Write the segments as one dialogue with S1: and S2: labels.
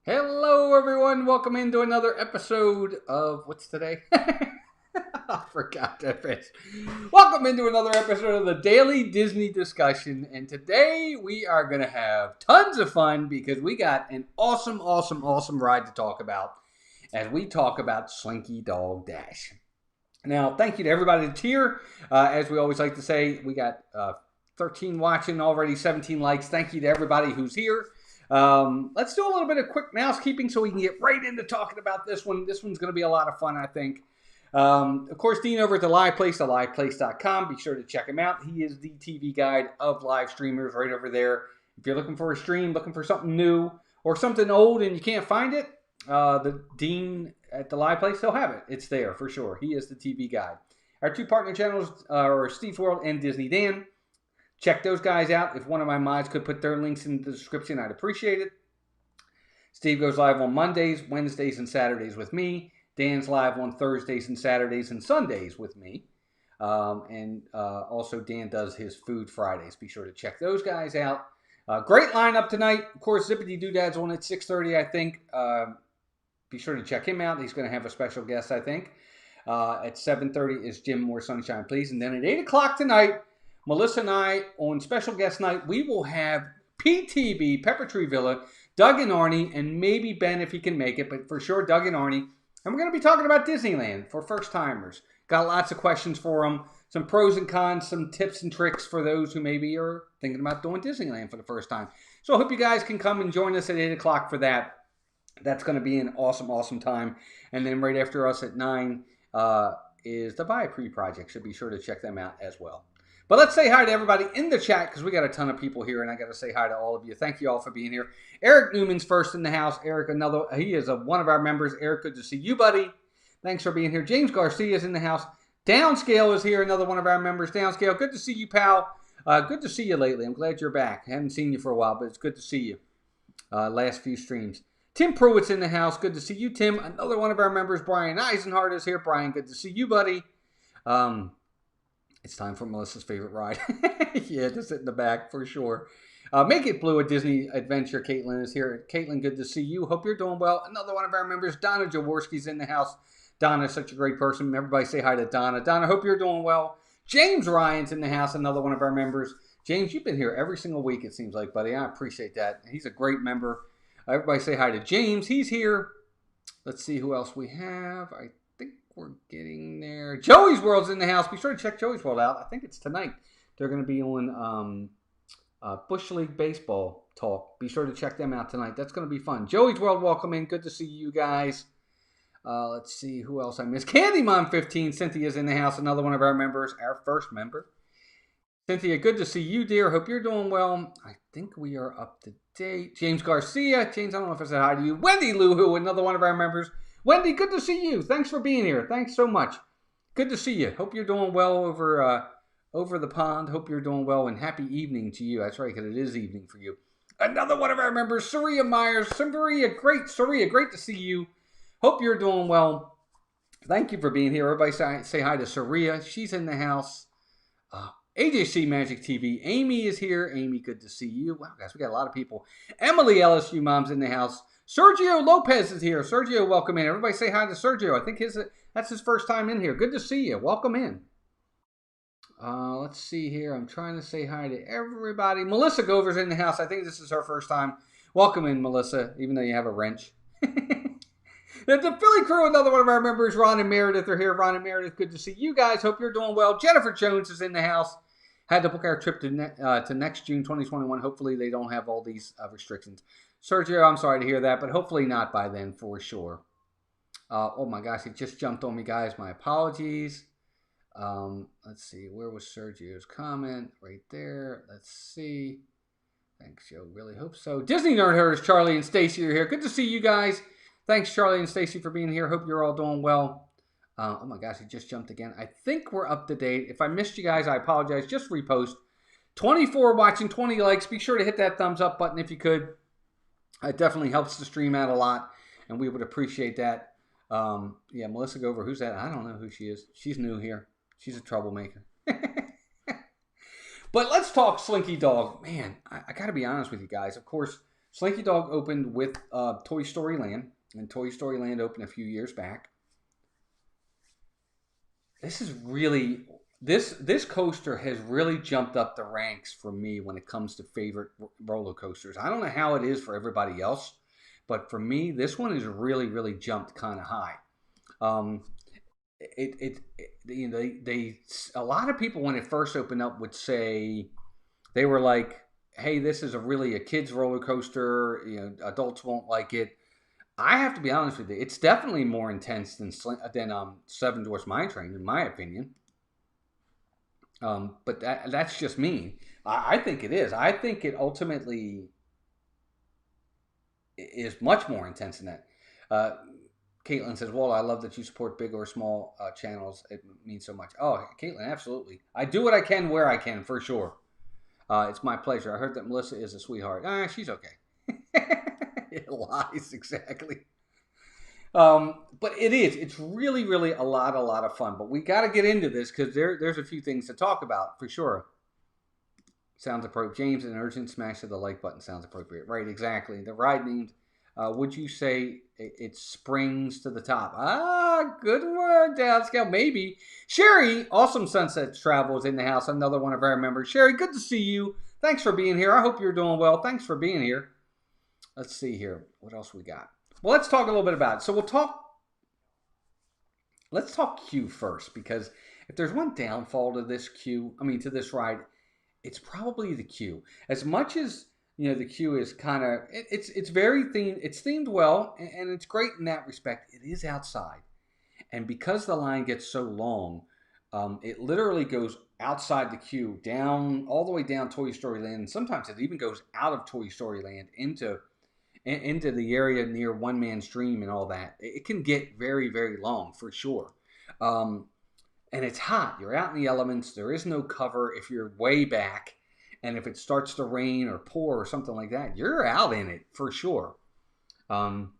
S1: Hello, everyone. Welcome into another episode of what's today? I forgot that phrase. Welcome into another episode of the Daily Disney Discussion, and today we are going to have tons of fun because we got an awesome ride to talk about as we talk about Slinky Dog Dash. Now, thank you to everybody that's here. As we always like to say, we got 13 watching already, 17 likes. Thank you to everybody who's here. Let's do a little bit of quick housekeeping so we can get right into talking about this one. This one's going to be a lot of fun, I think. Of course, Dean over at the Live Place, theliveplace.com. Be sure to check him out. He is the TV guide of live streamers right over there. If you're looking for a stream, looking for something new or something old and you can't find it, the Dean at the Live Place, he'll have it. It's there for sure. He is the TV guide. Our two partner channels are Steve's World and Disney Dan. Check those guys out. If one of my mods could put their links in the description, I'd appreciate it. Steve goes live on Mondays, Wednesdays, and Saturdays with me. Dan's live on Thursdays and Saturdays and Sundays with me. Also Dan does his Food Fridays. Be sure to check those guys out. Great lineup tonight. Of course, Zippity Doodad's on at 6:30, I think. Be sure to check him out. He's going to have a special guest, I think. At 7:30 is Jim More Sunshine Please. And then at 8 o'clock tonight, Melissa and I, on special guest night, we will have PTV, Pepper Tree Villa, Doug and Arnie, and maybe Ben if he can make it, but for sure Doug and Arnie. And we're going to be talking about Disneyland for first-timers. Got lots of questions for them, some pros and cons, some tips and tricks for those who maybe are thinking about doing Disneyland for the first time. So I hope you guys can come and join us at 8 o'clock for that. That's going to be an awesome time. And then right after us at 9 is the Buy Pre Project, so be sure to check them out as well. But let's say hi to everybody in the chat because we got a ton of people here, and I got to say hi to all of you. Thank you all for being here. Eric Newman's first in the house. Eric, he is one of our members. Eric, good to see you, buddy. Thanks for being here. James Garcia is in the house. Downscale is here, another one of our members. Downscale, good to see you, pal. Good to see you lately. I'm glad you're back. I haven't seen you for a while, but it's good to see you. Last few streams. Tim Pruitt's in the house. Good to see you, Tim. Another one of our members, Brian Eisenhart, is here. Brian, good to see you, buddy. It's time for Melissa's favorite ride. Yeah, just sit in the back for sure. Make It Blue, a Disney adventure. Caitlin is here. Caitlin, good to see you. Hope you're doing well. Another one of our members, Donna Jaworski's in the house. Donna is such a great person. Everybody say hi to Donna. Donna, hope you're doing well. James Ryan's in the house, another one of our members. James, you've been here every single week, it seems like, buddy. I appreciate that. He's a great member. Everybody say hi to James. He's here. Let's see who else we have. I think we're getting there. Joey's World's in the house. Be sure to check Joey's World out. I think it's tonight. They're going to be on Bush League Baseball Talk. Be sure to check them out tonight. That's going to be fun. Joey's World, welcome in. Good to see you guys. Let's see who else I missed. Candy Mom 15. Cynthia's in the house. Another one of our members. Our first member. Cynthia, good to see you, dear. Hope you're doing well. I think we are up to date. James Garcia. James, I don't know if I said hi to you. Wendy Luhu, another one of our members. Wendy, good to see you. Thanks for being here. Thanks so much. Good to see you. Hope you're doing well over the pond. Hope you're doing well, and happy evening to you. That's right, because it is evening for you. Another one of our members, Saria Myers. Saria, great to see you. Hope you're doing well. Thank you for being here. Everybody say hi to Saria. She's in the house. AJC Magic TV. Amy is here. Amy, good to see you. Wow, guys, we got a lot of people. Emily LSU Mom's in the house. Sergio Lopez is here. Sergio, welcome in. Everybody say hi to Sergio. I think that's his first time in here. Good to see you. Welcome in. Let's see here. I'm trying to say hi to everybody. Melissa Gover's in the house. I think this is her first time. Welcome in, Melissa, even though you have a wrench. The Philly crew, another one of our members, Ron and Meredith, are here. Ron and Meredith, good to see you guys. Hope you're doing well. Jennifer Jones is in the house. Had to book our trip to next June 2021. Hopefully they don't have all these restrictions. Sergio, I'm sorry to hear that, but hopefully not by then for sure. Oh my gosh, it just jumped on me, guys. My apologies. Let's see. Where was Sergio's comment? Right there. Let's see. Thanks, Joe. Really hope so. Disney Nerd Herders, Charlie and Stacy are here. Good to see you guys. Thanks, Charlie and Stacy, for being here. Hope you're all doing well. Oh my gosh, it just jumped again. I think we're up to date. If I missed you guys, I apologize. Just repost. 24 watching, 20 likes. Be sure to hit that thumbs up button if you could. It definitely helps the stream out a lot, and we would appreciate that. Yeah, Melissa Gover, who's that? I don't know who she is. She's new here. She's a troublemaker. But let's talk Slinky Dog. Man, I got to be honest with you guys. Of course, Slinky Dog opened with Toy Story Land, and Toy Story Land opened a few years back. This is really, this coaster has really jumped up the ranks for me when it comes to favorite roller coasters. I don't know how it is for everybody else, but for me, this one has really, really jumped kind of high. You know, they a lot of people when it first opened up would say, they were like, hey, this is a kid's roller coaster. You know, adults won't like it. I have to be honest with you. It's definitely more intense than Seven Dwarfs Mine Train, in my opinion. But that's just me. I think it is. I think it ultimately is much more intense than that. Caitlin says, well, I love that you support big or small channels. It means so much. Oh, Caitlin, absolutely. I do what I can where I can, for sure. It's my pleasure. I heard that Melissa is a sweetheart. She's okay. It lies, exactly. But it is. It's really, really a lot of fun. But we got to get into this because there's a few things to talk about, for sure. Sounds appropriate. James, an urgent smash of the like button sounds appropriate. Right, exactly. The ride named, would you say it springs to the top? Good word, downscale. Maybe. Sherry, Awesome Sunset Travel is in the house. Another one of our members. Sherry, good to see you. Thanks for being here. I hope you're doing well. Thanks for being here. Let's see here. What else we got? Well, let's talk a little bit about it. So let's talk queue first, because if there's one downfall to this to this ride, it's probably the queue. As much as, you know, the queue is kind of, it's very themed. It's themed well, and it's great in that respect. It is outside. And because the line gets so long, it literally goes outside the queue, down all the way down Toy Story Land, and sometimes it even goes out of Toy Story Land into the area near One Man's Dream and all that. It can get very, very long for sure. Um, and it's hot. You're out in the elements. There is no cover if you're way back. And if it starts to rain or pour or something like that, you're out in it for sure. Um,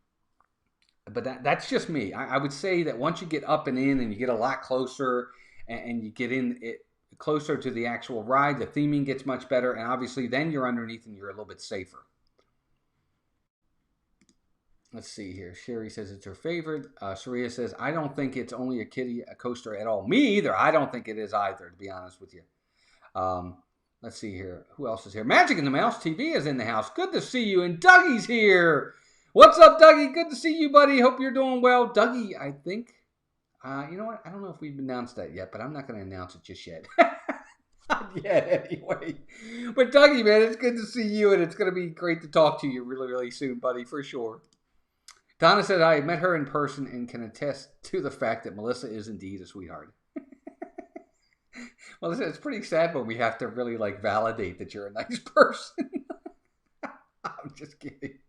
S1: but that's just me. I would say that once you get up and in and you get a lot closer and you get in it closer to the actual ride, the theming gets much better. And obviously then you're underneath and you're a little bit safer. Let's see here. Sherry says it's her favorite. Sharia says, I don't think it's only a kiddie coaster at all. Me either. I don't think it is either, to be honest with you. Let's see here. Who else is here? Magic in the Mouse TV is in the house. Good to see you. And Dougie's here. What's up, Dougie? Good to see you, buddy. Hope you're doing well. Dougie, I think, you know what? I don't know if we've announced that yet, but I'm not going to announce it just yet. Not yet, anyway. But Dougie, man, it's good to see you, and it's going to be great to talk to you really, really soon, buddy, for sure. Donna said, I met her in person and can attest to the fact that Melissa is indeed a sweetheart. Well, it's pretty sad when we have to really validate that you're a nice person. I'm just kidding.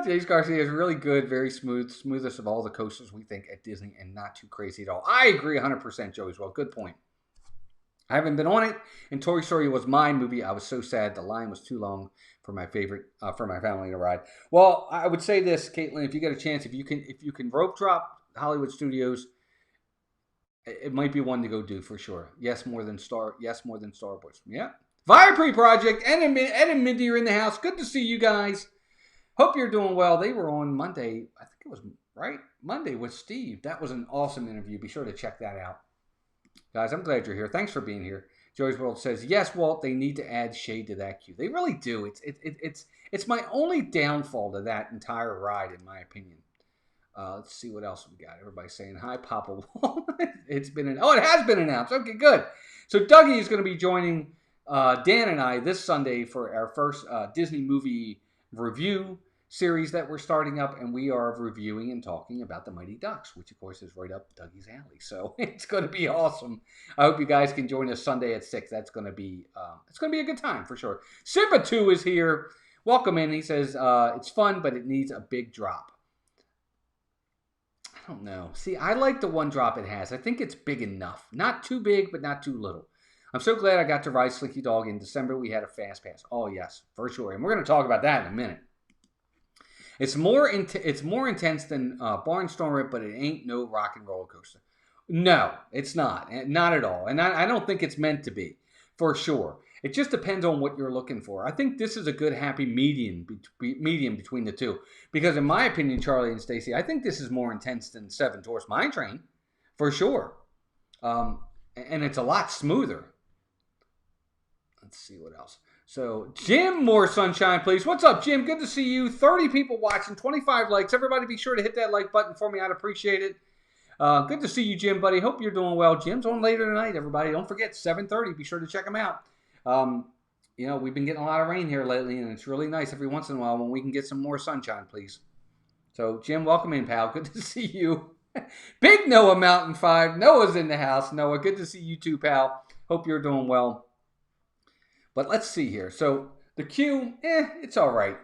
S1: James Garcia is really good, very smooth, smoothest of all the coasters we think at Disney, and not too crazy at all. I agree 100%, Joey, as well. Good point. I haven't been on it, and Toy Story was my movie. I was so sad the line was too long for my favorite, for my family to ride. Well, I would say this, Caitlin, if you get a chance, if you can rope drop Hollywood Studios, it might be one to go do for sure. Yes, more than Star Wars. Yeah. Viapre Project, Ed and Mindy are in the house. Good to see you guys. Hope you're doing well. They were on Monday. I think it was Monday with Steve. That was an awesome interview. Be sure to check that out. Guys, I'm glad you're here. Thanks for being here. Joey's World says, yes, Walt, they need to add shade to that queue. They really do. It's my only downfall to that entire ride, in my opinion. Let's see what else we got. Everybody's saying, hi, Papa Walt. It has been announced. Okay, good. So Dougie is going to be joining Dan and I this Sunday for our first Disney movie review series that we're starting up, and we are reviewing and talking about the Mighty Ducks, which of course is right up Dougie's alley. So it's going to be awesome. I hope you guys can join us Sunday at 6. That's going to be a good time for sure. Simba 2 is here. Welcome in. He says it's fun, but it needs a big drop. I don't know. See, I like the one drop it has. I think it's big enough. Not too big, but not too little. I'm so glad I got to ride Slinky Dog in December. We had a fast pass. Oh yes, for sure. And we're going to talk about that in a minute. It's more intense than Barnstormer, but it ain't no rock and roller coaster. No, it's not. Not at all. And I don't think it's meant to be, for sure. It just depends on what you're looking for. I think this is a good happy medium between the two. Because in my opinion, Charlie and Stacy, I think this is more intense than Seven Dwarfs Mine Train, for sure. And it's a lot smoother. Let's see what else. So, Jim, more sunshine, please. What's up, Jim? Good to see you. 30 people watching, 25 likes. Everybody be sure to hit that like button for me. I'd appreciate it. Good to see you, Jim, buddy. Hope you're doing well. Jim's on later tonight, everybody. Don't forget, 7:30. Be sure to check him out. We've been getting a lot of rain here lately, and it's really nice every once in a while when we can get some more sunshine, please. So, Jim, welcome in, pal. Good to see you. Big Noah Mountain 5. Noah's in the house. Noah, good to see you too, pal. Hope you're doing well. But let's see here. So the queue, it's all right.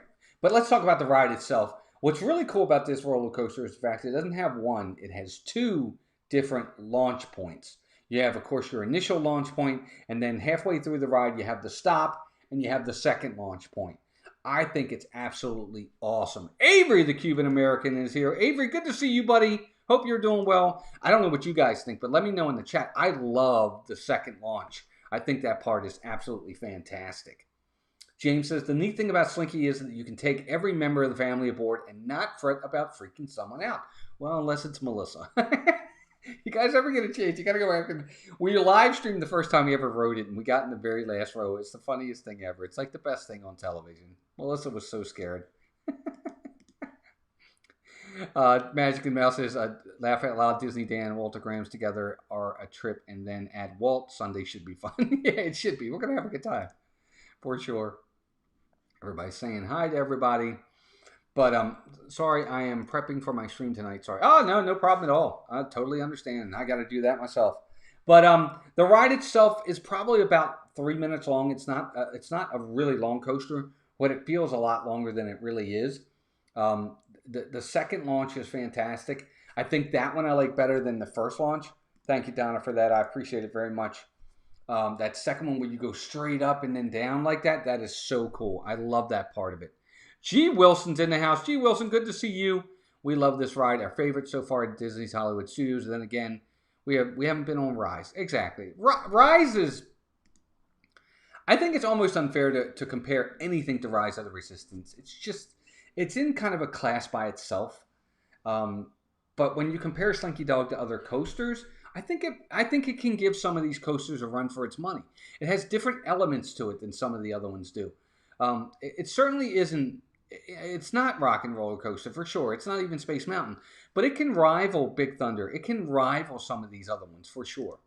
S1: But let's talk about the ride itself. What's really cool about this roller coaster is the fact that it doesn't have one. It has 2 different launch points. You have, of course, your initial launch point, and then halfway through the ride, you have the stop, and you have the second launch point. I think it's absolutely awesome. Avery, the Cuban American, is here. Avery, good to see you, buddy. Hope you're doing well. I don't know what you guys think, but let me know in the chat. I love the second launch. I think that part is absolutely fantastic. James says, the neat thing about Slinky is that you can take every member of the family aboard and not fret about freaking someone out. Well, unless it's Melissa. You guys ever get a chance, you got to go back and... We live streamed the first time we ever rode it, and we got in the very last row. It's the funniest thing ever. It's like the best thing on television. Melissa was so scared. Magic and Mouse says, laugh out loud, Disney Dan and Walter Grahams together are a trip, and then add Walt. Sunday should be fun. Yeah, it should be. We're going to have a good time. For sure. Everybody's saying hi to everybody. But sorry, I am prepping for my stream tonight. Sorry. Oh, no problem at all. I totally understand. I got to do that myself. But the ride itself is probably about 3 minutes long. It's not a really long coaster, but it feels a lot longer than it really is. The second launch is fantastic. I think that one I like better than the first launch. Thank you, Donna, for that. I appreciate it very much. That second one where you go straight up and then down like that, that is so cool. I love that part of it. G. Wilson's in the house. G. Wilson, good to see you. We love this ride. Our favorite so far at Disney's Hollywood Studios. And then again, we haven't been on Rise. Exactly. Rise is... I think it's almost unfair to compare anything to Rise of the Resistance. It's in kind of a class by itself. But when you compare Slinky Dog to other coasters, I think it can give some of these coasters a run for its money. It has different elements to it than some of the other ones do. It certainly isn't. It's not Rock and Roller Coaster for sure. It's not even Space Mountain, but it can rival Big Thunder. It can rival some of these other ones for sure.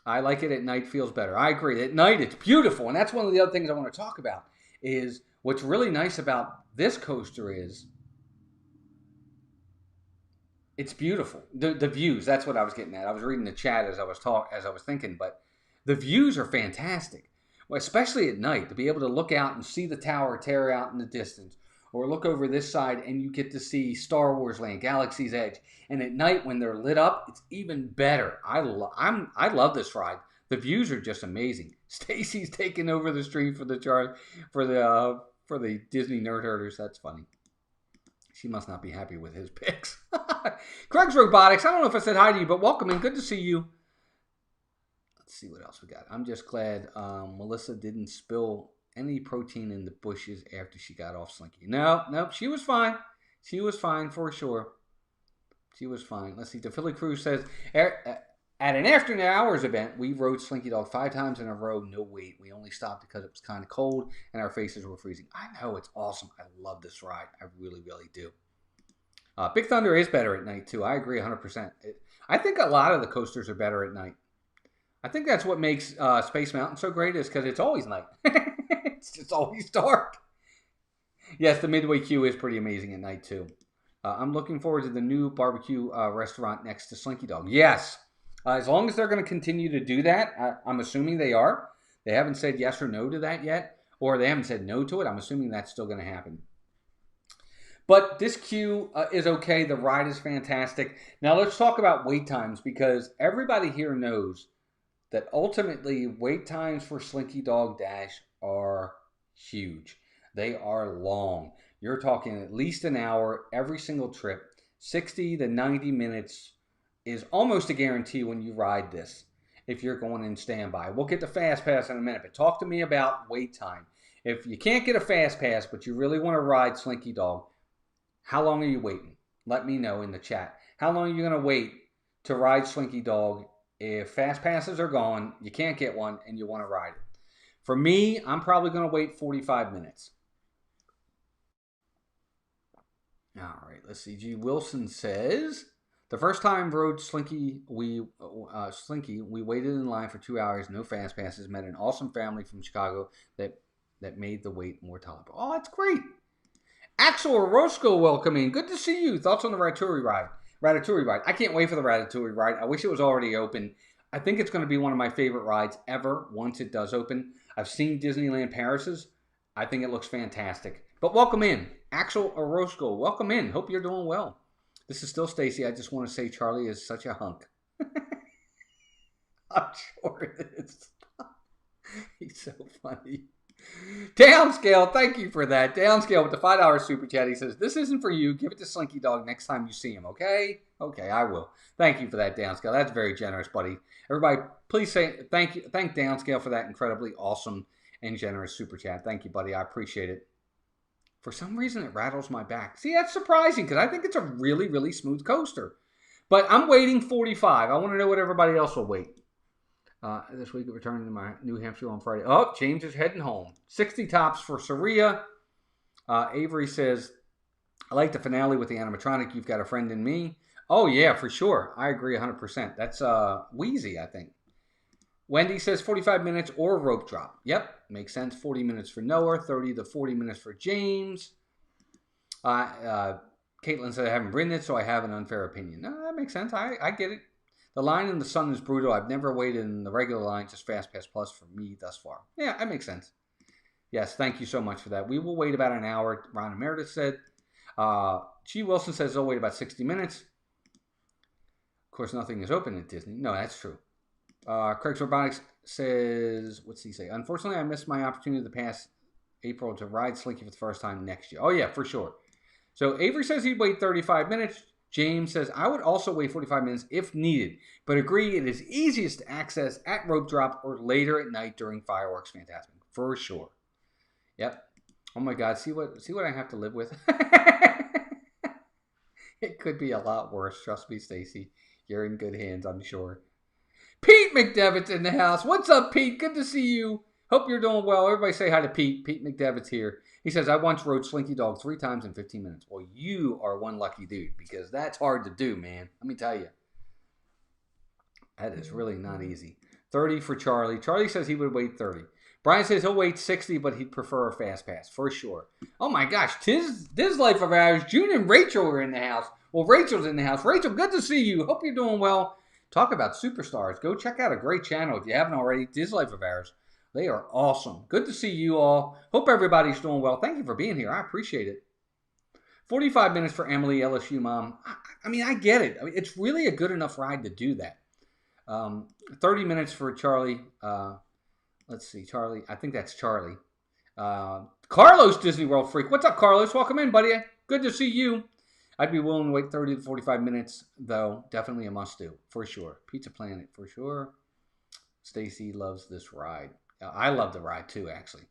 S1: I like it at night. Feels better. I agree. At night, it's beautiful, and that's one of the other things I want to talk about. Is what's really nice about this coaster is it's beautiful. The views. That's what I was getting at. I was reading the chat as I was thinking, but the views are fantastic. Well, especially at night, to be able to look out and see the tower tear out in the distance, or look over this side and you get to see Star Wars Land, Galaxy's Edge. And at night when they're lit up, it's even better. I love this ride. The views are just amazing. Stacy's taking over the stream for the Disney Nerd Herders. That's funny. She must not be happy with his picks. Craig's Robotics. I don't know if I said hi to you, but welcome in. Good to see you. Let's see what else we got. I'm just glad Melissa didn't spill any protein in the bushes after she got off Slinky. No, she was fine. She was fine for sure. She was fine. Let's see. The Philly Crew says, at an after hours event, we rode Slinky Dog 5 times in a row, no wait. We only stopped because it was kind of cold and our faces were freezing. I know, it's awesome. I love this ride. I really, really do. Big Thunder is better at night, too. I agree 100%. I think a lot of the coasters are better at night. I think that's what makes Space Mountain so great is because it's always night. It's just always dark. Yes, the Midway queue is pretty amazing at night, too. I'm looking forward to the new barbecue restaurant next to Slinky Dog. Yes. As long as they're going to continue to do that, I'm assuming they are. They haven't said yes or no to that yet, or they haven't said no to it. I'm assuming that's still going to happen. But this queue is okay. The ride is fantastic. Now let's talk about wait times because everybody here knows that ultimately wait times for Slinky Dog Dash are huge. They are long. You're talking at least an hour every single trip. 60 to 90 minutes is almost a guarantee when you ride this if you're going in standby. We'll get the Fast Pass in a minute, but talk to me about wait time. If you can't get a Fast Pass, but you really want to ride Slinky Dog, how long are you waiting? Let me know in the chat. How long are you going to wait to ride Slinky Dog if Fast Passes are gone, you can't get one, and you want to ride it? For me, I'm probably going to wait 45 minutes. All right, let's see. G. Wilson says, the first time rode Slinky, we waited in line for 2 hours, no Fast Passes, met an awesome family from Chicago that made the wait more tolerable. Oh, that's great. Axel Orozco, welcome in. Good to see you. Thoughts on the Ratatouille ride? I can't wait for the Ratatouille ride. I wish it was already open. I think it's going to be one of my favorite rides ever once it does open. I've seen Disneyland Paris's. I think it looks fantastic. But welcome in. Axel Orozco, welcome in. Hope you're doing well. This is still Stacy. I just want to say Charlie is such a hunk. I'm sure it is. He's so funny. Downscale, thank you for that. Downscale with the $5 super chat. He says, this isn't for you. Give it to Slinky Dog next time you see him, okay? Okay, I will. Thank you for that, Downscale. That's very generous, buddy. Everybody, please say thank you. Thank Downscale for that incredibly awesome and generous super chat. Thank you, buddy. I appreciate it. For some reason, it rattles my back. See, that's surprising because I think it's a really, really smooth coaster. But I'm waiting 45. I want to know what everybody else will wait. This week, returning to my New Hampshire on Friday. Oh, James is heading home. 60 tops for Saria. Avery says, I like the finale with the animatronic. You've got a friend in me. Oh, yeah, for sure. I agree 100%. That's Wheezy, I think. Wendy says 45 minutes or rope drop. Yep, makes sense. 40 minutes for Noah, 30 to 40 minutes for James. Caitlin said I haven't ridden it, so I have an unfair opinion. No, that makes sense. I get it. The line in the sun is brutal. I've never waited in the regular line, just Fast Pass Plus for me thus far. Yeah, that makes sense. Yes, thank you so much for that. We will wait about an hour, Ron and Meredith said. G. Wilson says they'll wait about 60 minutes. Of course, nothing is open at Disney. No, that's true. Craig's Robotics says, what's he say? Unfortunately, I missed my opportunity to pass April to ride Slinky for the first time next year. Oh, yeah, for sure. So Avery says he'd wait 35 minutes. James says, I would also wait 45 minutes if needed, but agree it is easiest to access at rope drop or later at night during fireworks fantastic. For sure. Yep. Oh my God, see what I have to live with? It could be a lot worse. Trust me, Stacy. You're in good hands, I'm sure. Pete McDevitt's in the house. What's up, Pete? Good to see you. Hope you're doing well. Everybody say hi to Pete. Pete McDevitt's here. He says, I once rode Slinky Dog 3 times in 15 minutes. Well, you are one lucky dude because that's hard to do, man. Let me tell you. That is really not easy. 30 for Charlie. Charlie says he would wait 30. Brian says he'll wait 60, but he'd prefer a fast pass, for sure. Oh, my gosh. This life of ours. June and Rachel are in the house. Well, Rachel's in the house. Rachel, good to see you. Hope you're doing well. Talk about superstars. Go check out a great channel if you haven't already. This life of ours. They are awesome. Good to see you all. Hope everybody's doing well. Thank you for being here. I appreciate it. 45 minutes for Emily, LSU mom. I mean, I get it. I mean, it's really a good enough ride to do that. 30 minutes for Charlie. Let's see, Charlie. I think that's Charlie. Carlos, Disney World Freak. What's up, Carlos? Welcome in, buddy. Good to see you. I'd be willing to wait 30 to 45 minutes, though. Definitely a must-do, for sure. Pizza Planet, for sure. Stacy loves this ride. I love the ride too, actually.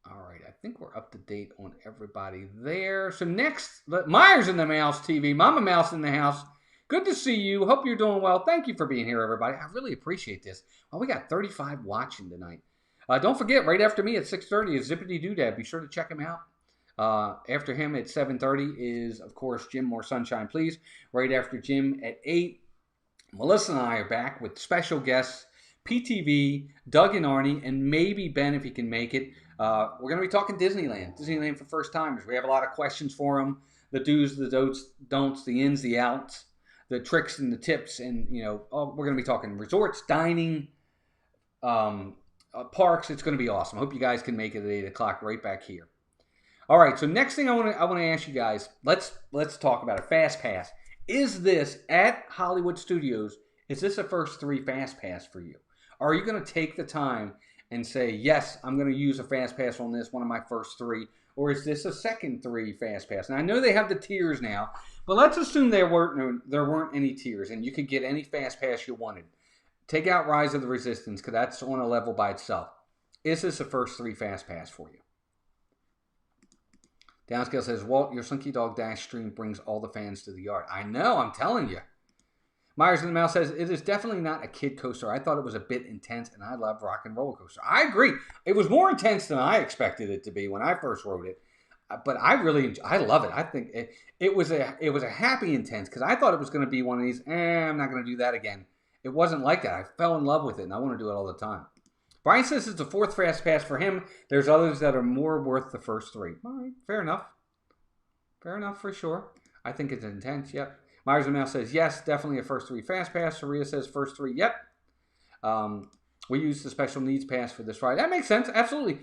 S1: All right, I think we're up to date on everybody there. So next, Myers in the Mouse TV. Mama Mouse in the house. Good to see you. Hope you're doing well. Thank you for being here, everybody. I really appreciate this. Well, we got 35 watching tonight. Don't forget, right after me at 6:30 is Zippity Doodad. Be sure to check him out. After him at 7:30 is, of course, Jim More Sunshine, Please. Right after Jim at 8, Melissa and I are back with special guests. PTV, Doug and Arnie, and maybe Ben if he can make it. We're going to be talking Disneyland for first timers. We have a lot of questions for them. The do's, the don'ts, the ins, the outs, the tricks and the tips. And, we're going to be talking resorts, dining, parks. It's going to be awesome. I hope you guys can make it at 8 o'clock right back here. All right, so next thing I want to ask you guys, let's talk about a Fast Pass. Is this, at Hollywood Studios, is this a first 3 Fast Pass for you? Are you going to take the time and say, yes, I'm going to use a Fast Pass on this, one of my first 3, or is this a second 3 Fast Pass? And I know they have the tiers now, but let's assume there weren't any tiers, and you could get any Fast Pass you wanted. Take out Rise of the Resistance, because that's on a level by itself. Is this a first 3 Fast Pass for you? Downscale says, Walt, your Slinky Dog Dash stream brings all the fans to the yard. I know, I'm telling you. Myers in the Mouse says, it is definitely not a kid coaster. I thought it was a bit intense, and I love Rock and Roller Coaster. I agree. It was more intense than I expected it to be when I first rode it. But I love it. I think it was a happy intense, because I thought it was going to be one of these, I'm not going to do that again. It wasn't like that. I fell in love with it, and I want to do it all the time. Brian says it's the 4th Fast Pass for him. There's others that are more worth the first 3. All right, fair enough. Fair enough for sure. I think it's intense, yep. Myers and Mouse says, yes, definitely a first 3 Fast Pass. Saria says first 3, yep. We use the special needs pass for this ride. That makes sense, absolutely.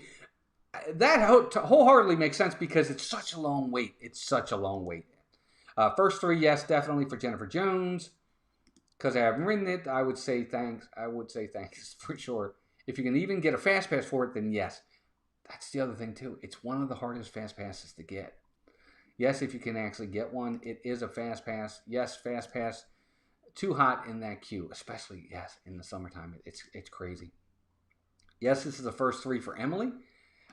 S1: That wholeheartedly makes sense because it's such a long wait. It's such a long wait. First 3, yes, definitely for Jennifer Jones. Because I haven't ridden it, I would say thanks. I would say thanks for sure. If you can even get a Fast Pass for it, then yes. That's the other thing, too. It's one of the hardest Fast Passes to get. Yes, if you can actually get one, it is a Fast Pass. Yes, Fast Pass. Too hot in that queue, especially, yes, in the summertime. It's crazy. Yes, this is the first 3 for Emily.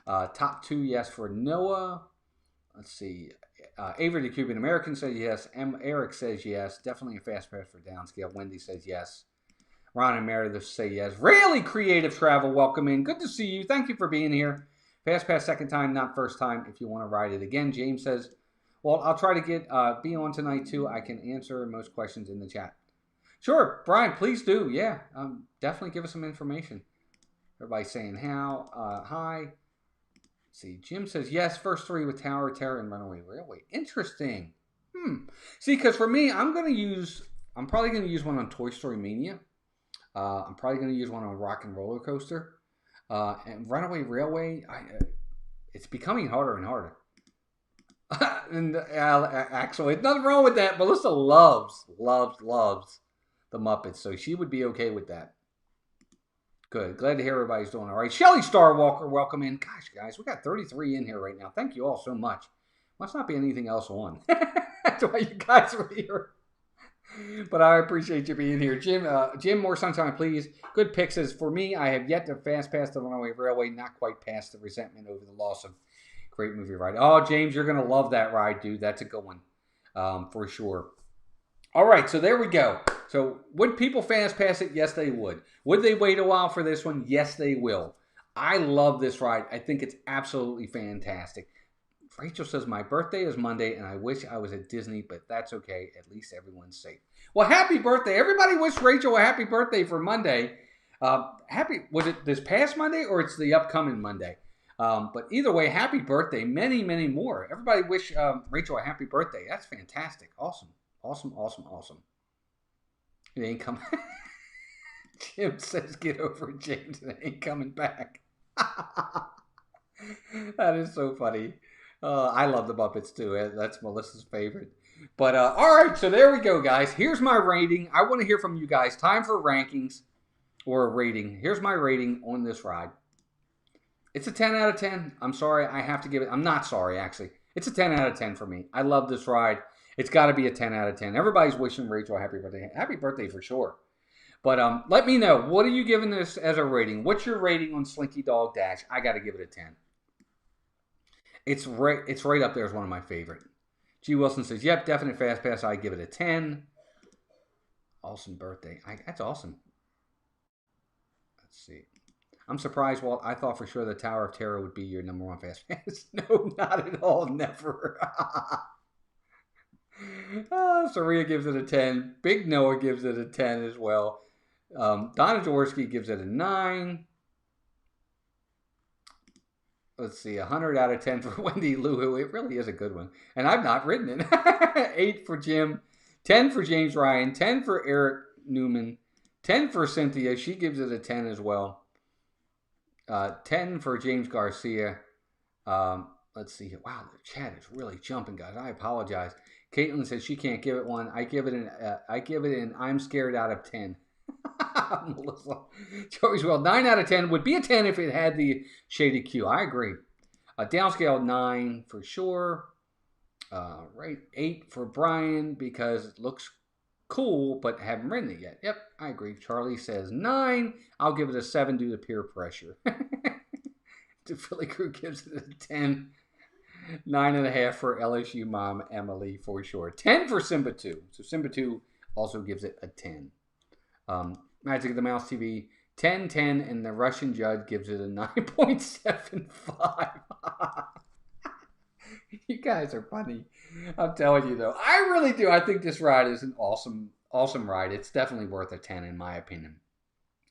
S1: Top 2, yes, for Noah. Let's see. Avery the Cuban American says yes. Eric says yes. Definitely a Fast Pass for Downscale. Wendy says yes. Ron and Meredith say yes. Really creative travel. Welcome in. Good to see you. Thank you for being here. Fast Pass second time, not first time. If you want to ride it again, James says, well, I'll try to be on tonight too. I can answer most questions in the chat. Sure, Brian, please do. Yeah, definitely give us some information. Everybody's saying how. Hi. Let's see, Jim says yes. First 3 with Tower of Terror and Runaway Railway. Interesting. See, because for me, I'm going to use I'm probably going to use one on Toy Story Mania. I'm probably going to use one on Rock and Roller Coaster. And Runaway Railway, it's becoming harder and harder. And actually, nothing wrong with that. Melissa loves the Muppets, so she would be okay with that. Good. Glad to hear everybody's doing all right. Shelly Starwalker, welcome in. Gosh, guys, we got 33 in here right now. Thank you all so much. Must not be anything else on. That's why you guys are here. But I appreciate you being here. Jim, more sunshine, please. Good pick says, for me, I have yet to fast pass the Runaway Railway, not quite past the resentment over the loss of great movie ride. Oh, James, you're going to love that ride, dude. That's a good one, for sure. All right, so there we go. So would people fast pass it? Yes, they would. Would they wait a while for this one? Yes, they will. I love this ride. I think it's absolutely fantastic. Rachel says, my birthday is Monday, and I wish I was at Disney, but that's okay. At least everyone's safe. Well, happy birthday. Everybody wish Rachel a happy birthday for Monday. Was it this past Monday, or it's the upcoming Monday? But either way, happy birthday. Many, many more. Everybody wish Rachel a happy birthday. That's fantastic. Awesome. Awesome, awesome, awesome. It ain't coming. Jim says, get over it, James. It ain't coming back. That is so funny. I love the Muppets too. That's Melissa's favorite. But all right, so there we go, guys. Here's my rating. I want to hear from you guys. Time for rankings or a rating. Here's my rating on this ride. It's a 10 out of 10. I'm sorry. I have to give it. I'm not sorry, actually. It's a 10 out of 10 for me. I love this ride. It's got to be a 10 out of 10. Everybody's wishing Rachel a happy birthday. Happy birthday for sure. But let me know. What are you giving this as a rating? What's your rating on Slinky Dog Dash? I got to give it a 10. It's right up there as one of my favorite. G. Wilson says, yep, definite fast pass. I give it a 10. Awesome birthday. That's awesome. Let's see. I'm surprised, Walt. I thought for sure the Tower of Terror would be your number one fast pass. No, not at all. Never. Saria gives it a 10. Big Noah gives it a 10 as well. Donna Jaworski gives it a 9. Let's see, 100 out of 10 for Wendy Lou. It really is a good one. And I've not written it. 8 for Jim. 10 for James Ryan. 10 for Eric Newman. 10 for Cynthia. She gives it a 10 as well. 10 for James Garcia. Let's see. Wow, the chat is really jumping, guys. I apologize. Caitlin says she can't give it one. I give it an I'm scared out of 10. Melissa. Joey's well, 9 out of 10 would be a 10 if it had the shaded Q. I agree. Downscale 9 for sure. Right, 8 for Brian because it looks cool, but haven't written it yet. Yep, I agree. Charlie says 9. I'll give it a 7 due to peer pressure. The Philly crew gives it a 10. 9.5 for LSU mom Emily for sure. 10 for Simba 2. So Simba 2 also gives it a 10. Magic of the Mouse TV 10, and the Russian judge gives it a 9.75. You guys are funny. I'm telling you though. I really do. I think this ride is an awesome ride. It's definitely worth a 10 in my opinion.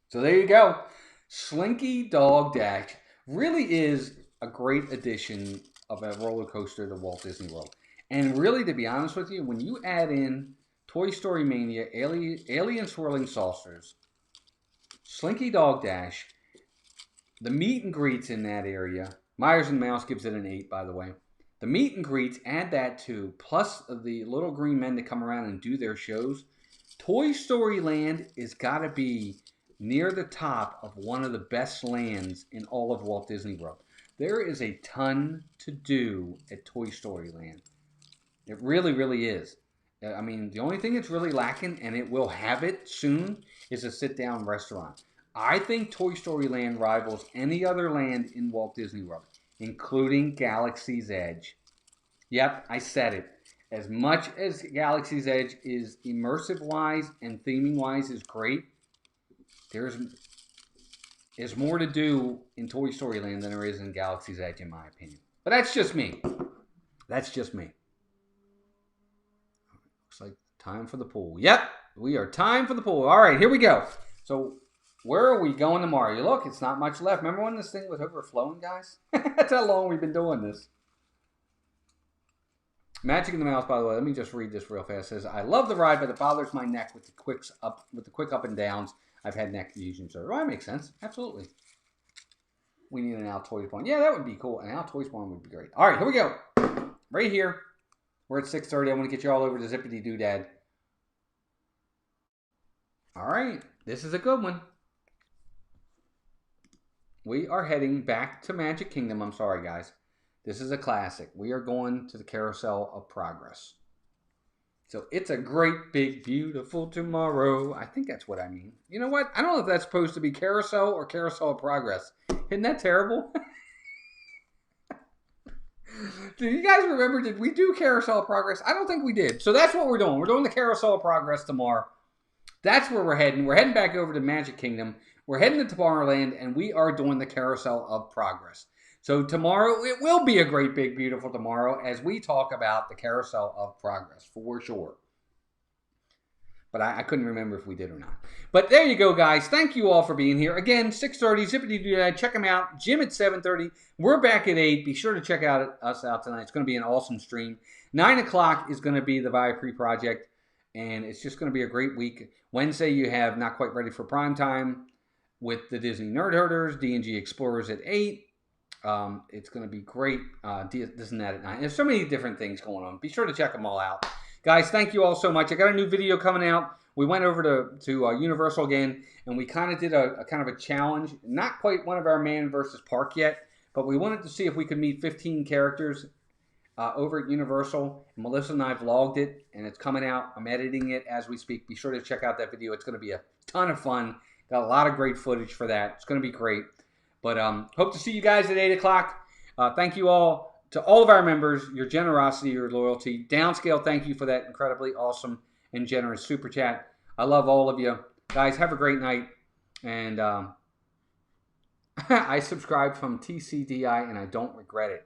S1: So there you go. Slinky Dog Dash really is a great addition of a roller coaster to Walt Disney World. And really, to be honest with you, when you add in Toy Story Mania, Alien Swirling Saucers, Slinky Dog Dash, the meet and greets in that area, Myers and Mouse gives it an 8, by the way. The meet and greets, add that to, plus the little green men that come around and do their shows. Toy Story Land has got to be near the top of one of the best lands in all of Walt Disney World. There is a ton to do at Toy Story Land. It really, really is. I mean, the only thing it's really lacking, and it will have it soon, is a sit-down restaurant. I think Toy Story Land rivals any other land in Walt Disney World, including Galaxy's Edge. Yep, I said it. As much as Galaxy's Edge is immersive-wise and theming-wise is great, there's more to do in Toy Story Land than there is in Galaxy's Edge, in my opinion. But that's just me. That's just me. Looks like time for the pool. Yep, we are time for the pool. All right, here we go. So where are we going tomorrow? You look, it's not much left. Remember when this thing was overflowing, guys? That's how long we've been doing this. Magic in the Mouse, by the way, let me just read this real fast. It says, I love the ride, but it bothers my neck with the quick up and downs. I've had neck fusion, so that makes sense. Absolutely. We need an Altoids Barn. Yeah, that would be cool. An Altoids Barn would be great. All right, here we go. Right here. We're at 6:30. I want to get you all over to Zippity Doodad. All right, this is a good one. We are heading back to Magic Kingdom. I'm sorry, guys. This is a classic. We are going to the Carousel of Progress. So it's a great, big, beautiful tomorrow. I think that's what I mean. You know what? I don't know if that's supposed to be Carousel or Carousel of Progress. Isn't that terrible? Do you guys remember, did we do Carousel of Progress? I don't think we did. So that's what we're doing. We're doing the Carousel of Progress tomorrow. That's where we're heading. We're heading back over to Magic Kingdom. We're heading to Tomorrowland, and we are doing the Carousel of Progress. So tomorrow, it will be a great, big, beautiful tomorrow as we talk about the Carousel of Progress, for sure. But I couldn't remember if we did or not. But there you go, guys. Thank you all for being here. Again, 6:30, Zippity Doodad. Check them out. Jim at 7:30. We're back at 8. Be sure to check us out tonight. It's going to be an awesome stream. 9 o'clock is going to be the Viapre Project, and it's just going to be a great week. Wednesday, you have Not Quite Ready for Prime Time with the Disney Nerd Herders, D&G Explorers at 8. It's going to be great. This and that at 9. There's so many different things going on. Be sure to check them all out. Guys, thank you all so much. I got a new video coming out. We went over to Universal again, and we kind of did a kind of a challenge. Not quite one of our Man versus Park yet, but we wanted to see if we could meet 15 characters over at Universal. Melissa and I vlogged it, and it's coming out. I'm editing it as we speak. Be sure to check out that video. It's going to be a ton of fun. Got a lot of great footage for that. It's going to be great. But hope to see you guys at 8 o'clock. Thank you all to all of our members, your generosity, your loyalty. Downscale, thank you for that incredibly awesome and generous super chat. I love all of you. Guys, have a great night. And I subscribed from TCDI, and I don't regret it.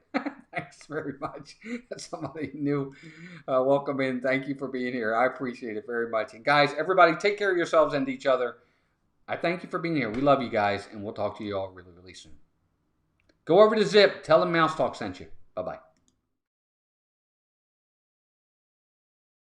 S1: Thanks very much. That's somebody new. Welcome in. Thank you for being here. I appreciate it very much. And guys, everybody, take care of yourselves and each other. I thank you for being here. We love you guys, and we'll talk to you all really, really soon. Go over to Zip. Tell them Mouse Talk sent you. Bye-bye.